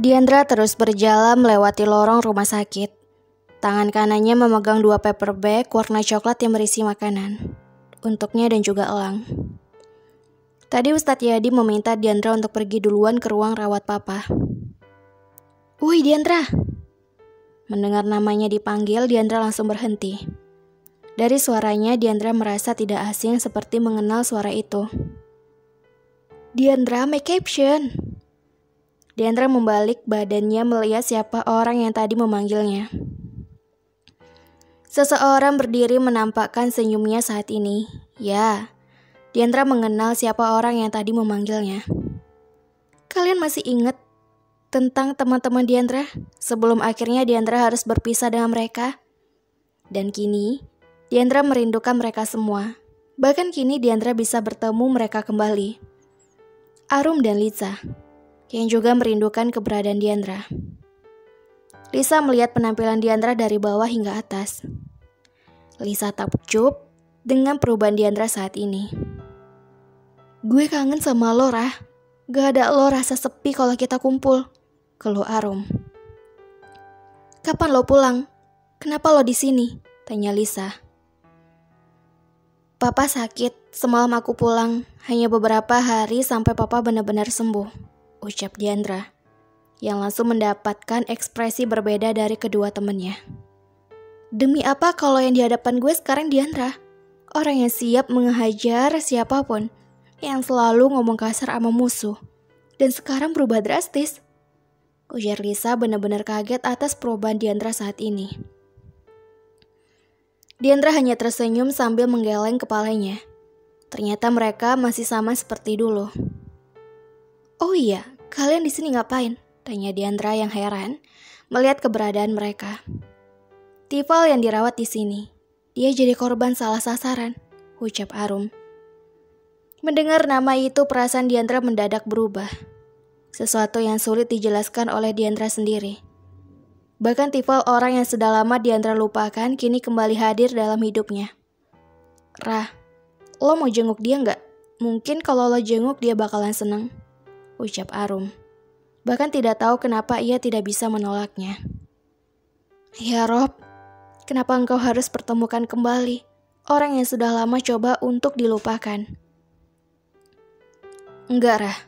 Diandra terus berjalan melewati lorong rumah sakit. Tangan kanannya memegang 2 paper bag warna coklat yang berisi makanan. Untuknya dan juga elang. Tadi Ustadz Yadi meminta Diandra untuk pergi duluan ke ruang rawat papa. "Woi Diandra!" Mendengar namanya dipanggil, Diandra langsung berhenti. Dari suaranya, Diandra merasa tidak asing seperti mengenal suara itu. "Diandra, my caption!" Diandra membalik badannya melihat siapa orang yang tadi memanggilnya. Seseorang berdiri menampakkan senyumnya saat ini. Ya, Diandra mengenal siapa orang yang tadi memanggilnya. Kalian masih ingat tentang teman-teman Diandra sebelum akhirnya Diandra harus berpisah dengan mereka? Dan kini, Diandra merindukan mereka semua. Bahkan kini Diandra bisa bertemu mereka kembali. Arum dan Lisa, yang juga merindukan keberadaan Diandra. Lisa melihat penampilan Diandra dari bawah hingga atas. Lisa takjub dengan perubahan Diandra saat ini. "Gue kangen sama lo, Rah. Gak ada lo rasa sepi kalau kita kumpul," keluh Arum. "Kapan lo pulang? Kenapa lo di sini?" tanya Lisa. "Papa sakit, semalam aku pulang. Hanya beberapa hari sampai papa benar-benar sembuh," ucap Diandra, yang langsung mendapatkan ekspresi berbeda dari kedua temannya. Demi apa kalau yang di hadapan gue sekarang Diandra? Orang yang siap menghajar siapapun, yang selalu ngomong kasar sama musuh, dan sekarang berubah drastis. Ujar Lisa benar-benar kaget atas perubahan Diandra saat ini. Diandra hanya tersenyum sambil menggeleng kepalanya. Ternyata mereka masih sama seperti dulu. "Oh iya, kalian di sini ngapain?" tanya Diandra yang heran melihat keberadaan mereka. "Tifal yang dirawat di sini. Dia jadi korban salah sasaran," ucap Arum. Mendengar nama itu, perasaan Diandra mendadak berubah. Sesuatu yang sulit dijelaskan oleh Diandra sendiri. Bahkan Tifal, orang yang sudah lama Diandra lupakan, kini kembali hadir dalam hidupnya. "Rah, lo mau jenguk dia nggak? Mungkin kalau lo jenguk dia bakalan seneng," ucap Arum. Bahkan tidak tahu kenapa ia tidak bisa menolaknya. "Ya Rob, kenapa engkau harus pertemukan kembali orang yang sudah lama coba untuk dilupakan?" "Enggak, Rah.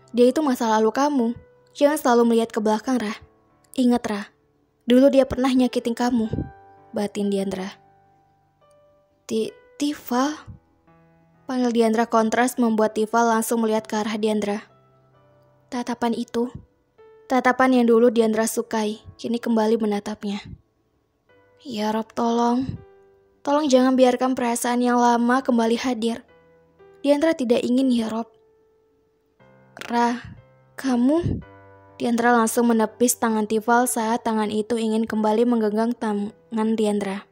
Dia itu masa lalu kamu. Jangan selalu melihat ke belakang, Rah. Ingat, Rah. Dulu dia pernah nyakitin kamu," batin Diandra. "Tifal?" Panggil Diandra kontras membuat Tifal langsung melihat ke arah Diandra. Tatapan itu, tatapan yang dulu Diandra sukai, kini kembali menatapnya. "Ya Rob, tolong jangan biarkan perasaan yang lama kembali hadir. Diandra tidak ingin, ya Rob." "Rah, kamu?" Diandra langsung menepis tangan Tifal saat tangan itu ingin kembali menggenggam tangan Diandra.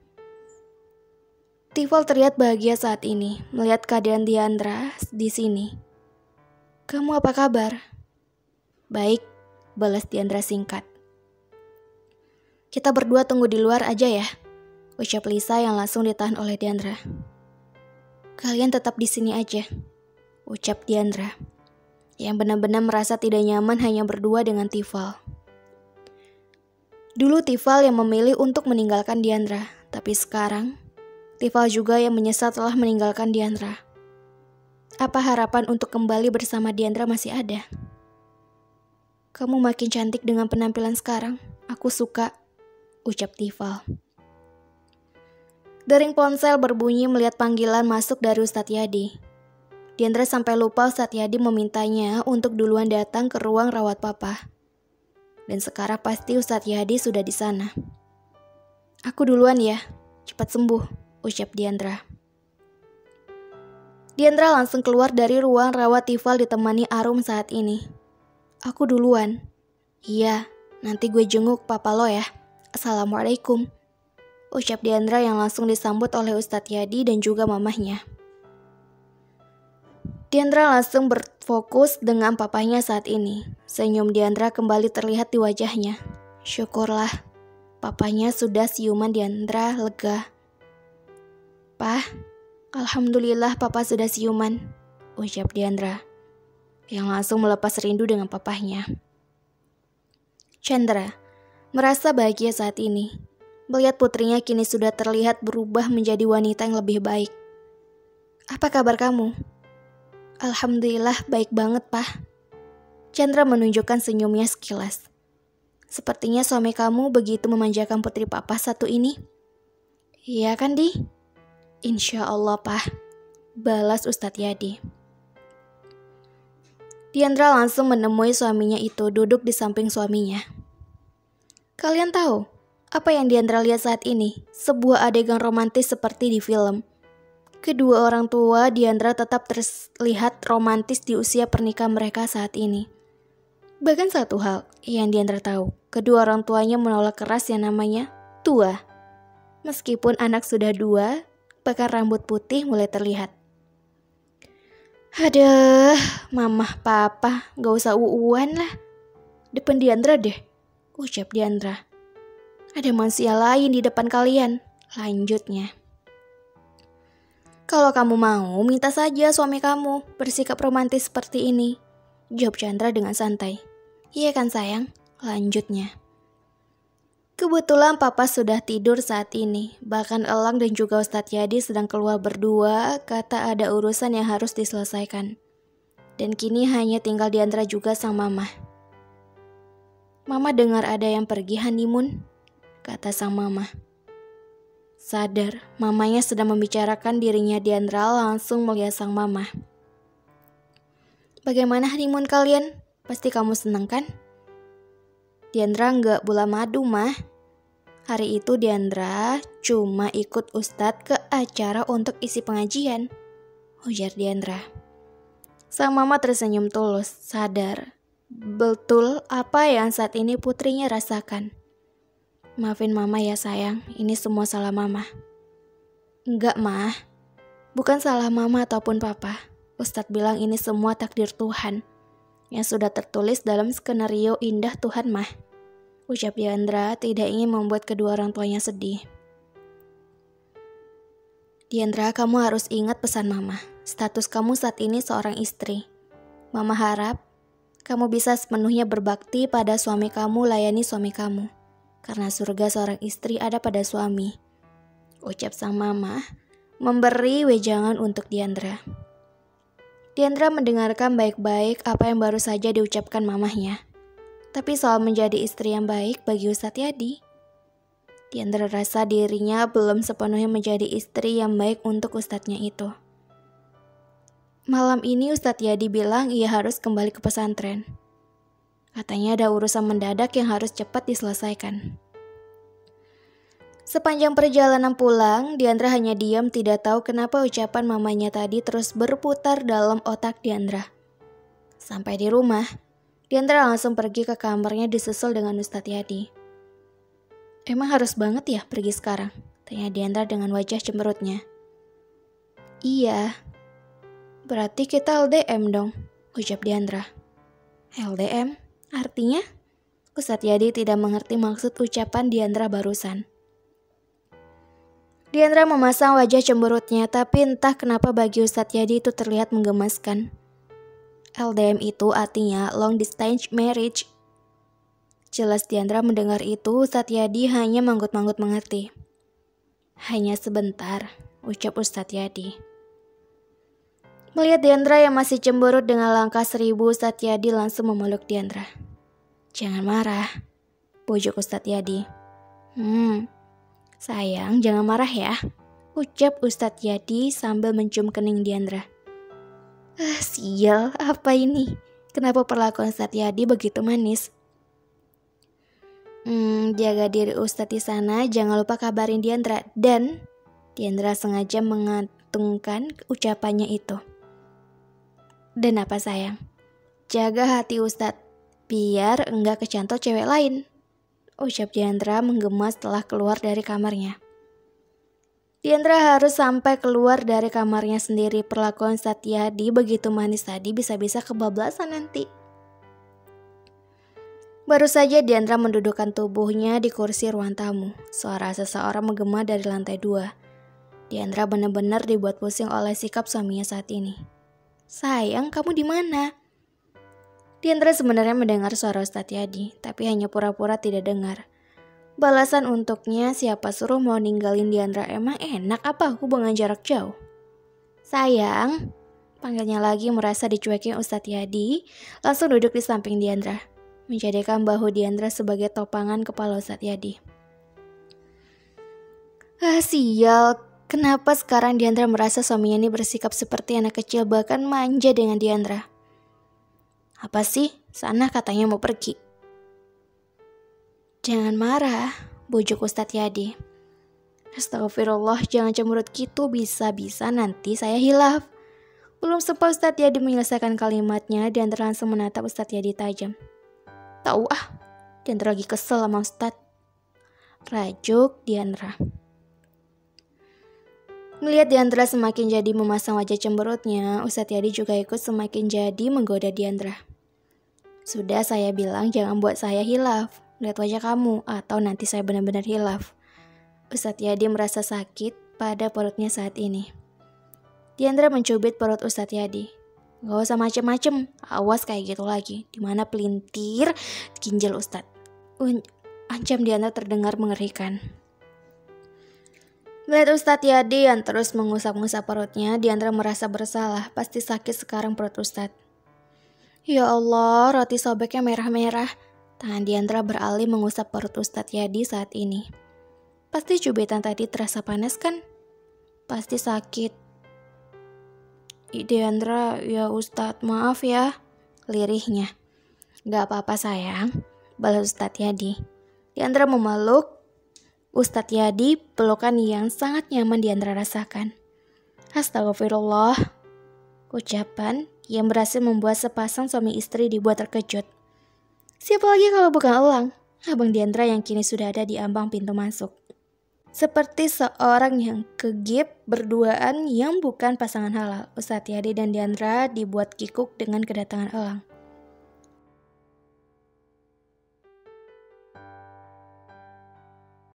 Tifal terlihat bahagia saat ini melihat keadaan Diandra di sini. "Kamu apa kabar?" "Baik," balas Diandra singkat. "Kita berdua tunggu di luar aja ya," ucap Lisa yang langsung ditahan oleh Diandra. "Kalian tetap di sini aja," ucap Diandra, yang benar-benar merasa tidak nyaman hanya berdua dengan Tifal. Dulu Tifal yang memilih untuk meninggalkan Diandra, tapi sekarang Tifal juga yang menyesal telah meninggalkan Diandra. Apa harapan untuk kembali bersama Diandra masih ada? "Kamu makin cantik dengan penampilan sekarang. Aku suka," ucap Tifal. Dering ponsel berbunyi melihat panggilan masuk dari Ustadz Yadi. Diandra sampai lupa Ustadz Yadi memintanya untuk duluan datang ke ruang rawat papa. Dan sekarang pasti Ustadz Yadi sudah di sana. "Aku duluan ya, cepat sembuh," ucap Diandra. Diandra langsung keluar dari ruang rawat Tifal ditemani Arum saat ini. "Aku duluan." "Iya, nanti gue jenguk papa lo ya. Assalamualaikum," ucap Diandra yang langsung disambut oleh Ustadz Yadi dan juga mamahnya. Diandra langsung berfokus dengan papahnya saat ini. Senyum Diandra kembali terlihat di wajahnya. Syukurlah, papahnya sudah siuman. Diandra lega. "Pah, alhamdulillah papa sudah siuman," ucap Diandra, yang langsung melepas rindu dengan papahnya. Chandra merasa bahagia saat ini. Melihat putrinya kini sudah terlihat berubah menjadi wanita yang lebih baik. Apa kabar kamu? Alhamdulillah baik banget, Pak. Chandra menunjukkan senyumnya sekilas. Sepertinya suami kamu begitu memanjakan putri papa satu ini. Iya kan, Di? Insya Allah, Pak. Balas Ustadz Yadi. Diandra langsung menemui suaminya itu duduk di samping suaminya. Kalian tahu apa yang Diandra lihat saat ini? Sebuah adegan romantis seperti di film. Kedua orang tua Diandra tetap terlihat romantis di usia pernikahan mereka saat ini. Bahkan satu hal yang Diandra tahu, kedua orang tuanya menolak keras yang namanya tua. Meskipun anak sudah 2, bahkan rambut putih mulai terlihat. Aduh, mamah papa, gak usah uuan lah. Depan Diandra deh, ucap Diandra. Ada manusia lain di depan kalian, lanjutnya. Kalau kamu mau, minta saja suami kamu bersikap romantis seperti ini, jawab Chandra dengan santai. Iya kan sayang, lanjutnya. Kebetulan papa sudah tidur saat ini, bahkan Elang dan juga Ustadz Yadi sedang keluar berdua, kata ada urusan yang harus diselesaikan. Dan kini hanya tinggal Diandra juga sang mama. Mama dengar ada yang pergi honeymoon, kata sang mama. Sadar, mamanya sedang membicarakan dirinya, Diandra langsung melihat sang mama. Bagaimana honeymoon kalian? Pasti kamu senang kan? Diandra nggak bola madu, mah. Hari itu Diandra cuma ikut Ustadz ke acara untuk isi pengajian, ujar Diandra. Sang mama tersenyum tulus, sadar betul apa yang saat ini putrinya rasakan. Maafin mama ya sayang, ini semua salah mama. Enggak, mah. Bukan salah mama ataupun papa. Ustadz bilang ini semua takdir Tuhan yang sudah tertulis dalam skenario indah Tuhan, mah. Ucap Diandra tidak ingin membuat kedua orang tuanya sedih. Diandra, kamu harus ingat pesan mama. Status kamu saat ini seorang istri. Mama harap kamu bisa sepenuhnya berbakti pada suami kamu, layani suami kamu. Karena surga seorang istri ada pada suami, ucap sang mama, memberi wejangan untuk Diandra. Diandra mendengarkan baik-baik apa yang baru saja diucapkan mamahnya. Tapi soal menjadi istri yang baik bagi Ustadz Yadi, Diandra rasa dirinya belum sepenuhnya menjadi istri yang baik untuk Ustadznya itu. Malam ini Ustadz Yadi bilang ia harus kembali ke pesantren. Katanya ada urusan mendadak yang harus cepat diselesaikan. Sepanjang perjalanan pulang, Diandra hanya diam, tidak tahu kenapa ucapan mamanya tadi terus berputar dalam otak Diandra. Sampai di rumah, Diandra langsung pergi ke kamarnya disusul dengan Ustadz Yadi. Emang harus banget ya pergi sekarang? Tanya Diandra dengan wajah cemberutnya. Iya. Berarti kita LDM dong, ucap Diandra. LDM? Artinya? Ustadz Yadi tidak mengerti maksud ucapan Diandra barusan. Diandra memasang wajah cemberutnya, tapi entah kenapa bagi Ustadz Yadi itu terlihat menggemaskan. LDM itu artinya long distance marriage. Jelas Diandra mendengar itu, Ustadz Yadi hanya manggut-manggut mengerti. Hanya sebentar, ucap Ustadz Yadi. Melihat Diandra yang masih cemberut dengan langkah 1000, Ustadz Yadi langsung memeluk Diandra. Jangan marah, bujuk Ustadz Yadi. Sayang, jangan marah ya, ucap Ustadz Yadi sambil mencium kening Diandra. Sial, apa ini? Kenapa perlakuan Ustadz Yadi begitu manis? Jaga diri Ustadz di sana, jangan lupa kabarin Diandra. Dan Diandra sengaja mengantungkan ucapannya itu. Dan apa sayang? Jaga hati Ustadz, biar enggak kecantol cewek lain, ucap Diandra menggema setelah keluar dari kamarnya. Diandra harus sampai keluar dari kamarnya sendiri. Perlakuan Ustadz Yadi begitu manis tadi bisa-bisa kebablasan nanti. Baru saja Diandra mendudukkan tubuhnya di kursi ruang tamu, suara seseorang menggema dari lantai 2. Diandra benar-benar dibuat pusing oleh sikap suaminya saat ini. Sayang, kamu di mana? Diandra sebenarnya mendengar suara Ustadz Yadi, tapi hanya pura-pura tidak dengar. Balasan untuknya, siapa suruh mau ninggalin Diandra, emang enak apa hubungan jarak jauh? Sayang, panggilnya lagi merasa dicuekin Ustadz Yadi, langsung duduk di samping Diandra, menjadikan bahu Diandra sebagai topangan kepala Ustadz Yadi. Sial, kenapa sekarang Diandra merasa suaminya ini bersikap seperti anak kecil bahkan manja dengan Diandra? Apa sih? Sana katanya mau pergi. Jangan marah, bujuk Ustadz Yadi. Astagfirullah, jangan cemberut gitu, bisa-bisa nanti saya hilaf. Belum sempat Ustadz Yadi menyelesaikan kalimatnya, Diandra langsung menatap Ustadz Yadi tajam. Tahu Diandra lagi kesel sama Ustadz. Rajuk Diandra. Melihat Diandra semakin jadi memasang wajah cemberutnya, Ustadz Yadi juga ikut semakin jadi menggoda Diandra. Sudah saya bilang jangan buat saya hilaf. Lihat wajah kamu, atau nanti saya benar-benar hilaf. Ustadz Yadi merasa sakit pada perutnya saat ini. Diandra mencubit perut Ustadz Yadi. Gak usah macem-macem, awas kayak gitu lagi. Dimana pelintir ginjal Ustadz. Ancam Diandra terdengar mengerikan. Melihat Ustadz Yadi yang terus mengusap-ngusap perutnya, Diandra merasa bersalah. Pasti sakit sekarang perut Ustadz. Ya Allah, roti sobeknya merah-merah. Tangan Diandra beralih mengusap perut Ustadz Yadi saat ini. Pasti cubitan tadi terasa panas kan? Pasti sakit. Diandra, ya Ustadz, maaf ya. Lirihnya. Gak apa-apa sayang, balas Ustadz Yadi. Diandra memeluk Ustadz Yadi, pelukan yang sangat nyaman Diandra rasakan. Astagfirullah. Ucapan yang berhasil membuat sepasang suami istri dibuat terkejut. Siapa lagi kalau bukan Elang, abang Diandra yang kini sudah ada di ambang pintu masuk. Seperti seorang yang kegip berduaan yang bukan pasangan halal, Ustadz Yadi dan Diandra dibuat kikuk dengan kedatangan Elang.